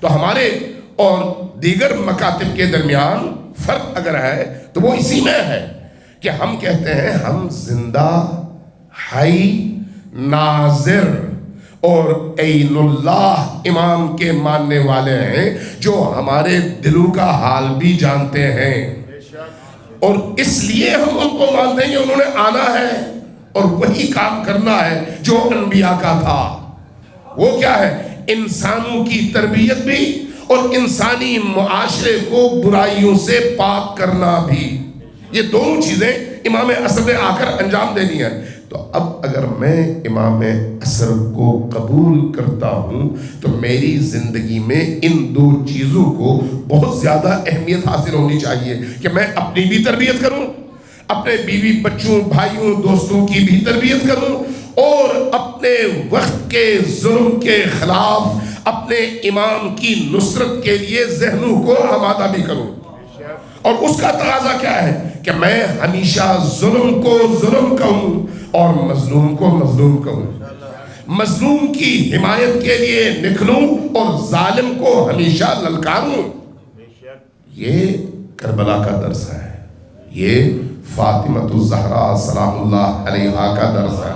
تو ہمارے اور دیگر مکاتب کے درمیان فرق اگر ہے تو وہ اسی میں ہے کہ ہم کہتے ہیں ہم زندہ حی ناظر اور عین اللہ امام کے ماننے والے ہیں، جو ہمارے دلوں کا حال بھی جانتے ہیں، اور اس لیے ہم ان کو مانتے ہیں کہ انہوں نے آنا ہے اور وہی کام کرنا ہے جو انبیاء کا تھا۔ وہ کیا ہے؟ انسانوں کی تربیت بھی اور انسانی معاشرے کو برائیوں سے پاک کرنا بھی، یہ دونوں چیزیں امام عصر نے آ کر انجام دینی ہے۔ تو اب اگر میں امام عصر کو قبول کرتا ہوں تو میری زندگی میں ان دو چیزوں کو بہت زیادہ اہمیت حاصل ہونی چاہیے کہ میں اپنی بھی تربیت کروں، اپنے بیوی بچوں بھائیوں دوستوں کی بھی تربیت کروں، اور اپنے وقت کے ظلم کے خلاف اپنے امام کی نصرت کے لیے ذہنوں کو آمادہ بھی کروں۔ اور اس کا تقاضا کیا ہے کہ میں ہمیشہ ظلم کو ظلم کہوں اور مظلوم کو مظلوم کہوں، مظلوم کی حمایت کے لیے نکلوں اور ظالم کو ہمیشہ للکاروں۔ یہ کربلا کا درس ہے، یہ فاطمہ الزہرا سلام اللہ علیہا کا درس ہے۔